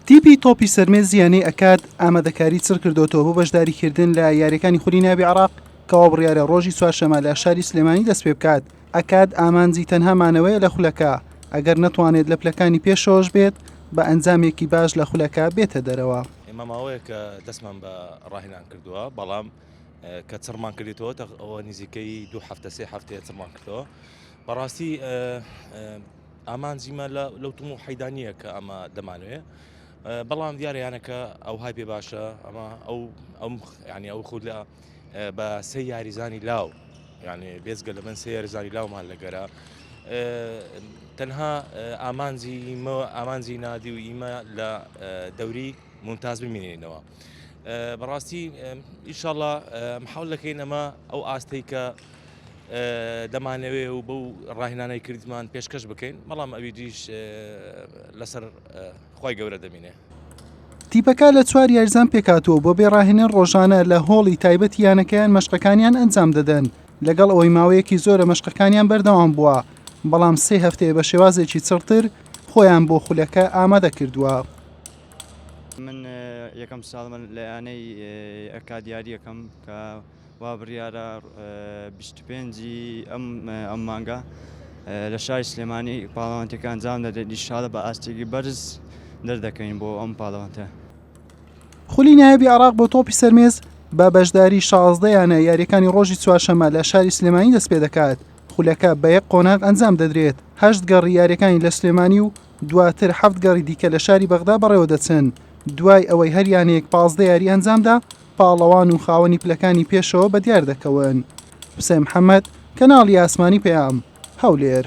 تیپی تۆپی سەرمێزیانەی ئەکات ئامادەکاری چڕ کردوتەوە بۆ بەشداریکردن لە یاریەکانی خولی ناوی عێراق کەوا بڕیارە ڕۆژی چوارشەممە لە شاری سلێمانی دەست پێ بکات. ئەکات ئامانجی تەنها مانەوەیە لە خولەکە، ئەگەر نەتوانێت لە پلەکانی پێشەوەش بێت بە ئەنجامێکی باش لە خولەکە بێتە دەرەوە. ئێمە ماوەیە کە دەستمان بە ڕاهێنان کردووە، بەڵام کە چڕمان کردێتەوە ئەوە نزیکەی 2 هەفتە 3 هەفتەیە چڕمان کردەوە. بەڕاستی ئامانجیمە لەو توم و حەیدانیە کە ئەمە دەمانوێ، بەڵام دیارەیانەکە ئەو های پێ باشە ئەمە ئەو خولە بە 3 یاریزانی لاو، یعنی بێزگە لە من 3 یاریزانی لاومان لەگەرە تەنها ئامانجی نادی و ئیمە لە دەوری ممتاز بمێنینەوە. بەڕاستی ئینشاڵڵا محاولەکەین ئەمە ئەو ئاستەی کە دەمانەوێ و بەو ڕاهێنانەی کردمان پێشکەش بکەین، بەڵام ئەویدیش لەسەر خۆی گەورە دەمینێ. تیپەکە لە 4 یاریزان پێکاتەوە بۆ بێڕاهێنان ڕۆژانە لە هۆڵی تایبەتی یانەکەیان مەشقەکانیان ئەنجام دەدەن، لەگەڵ ئەوەی ماوەیەکی زۆرە مەشقەکانیان بەردەوام بووە، بەڵام 3 هەفتەیە بە شێوازێکی چڕتر خۆیان بۆ خولەکە ئامادە کردووە. من یەکەم ساڵمە لەیانەی ئەکاد یاریەکەم کە وا بڕیارە 25 ئەم مانگە لە شاری سلێمانی پاڵەوانتەکە ئەنجام دەدەین، ئینشاڵڵا بە ئاستێکی بەرز دەردەکەین بۆ ئەم پاڵەوانتە. خولی نایبی عێراق بۆ تۆپی سەرمێز بە بەشداری 16 یانە یاریەکانی ڕۆژی چوارشەممە لە شاری سلێمانی دەست پێ دەکات. خولەکە بە یەک قۆناغ ئەنجام دەدرێت، 8 گەڕی یاریەکانی لە سلێمانی و دواتر 7 گەڕی دیکە لە شاری بەغدا بەڕێوە دەچن. دوای ئەوەی هەریانەیەک 15 یاری ئەنجامدا، پاڵەوان و خاوەنی پلەکانی پێشەوە بە دیار دەکەون. حوسێن محەممەد، کەناڵی ئاسمانی پێام، هەولێر.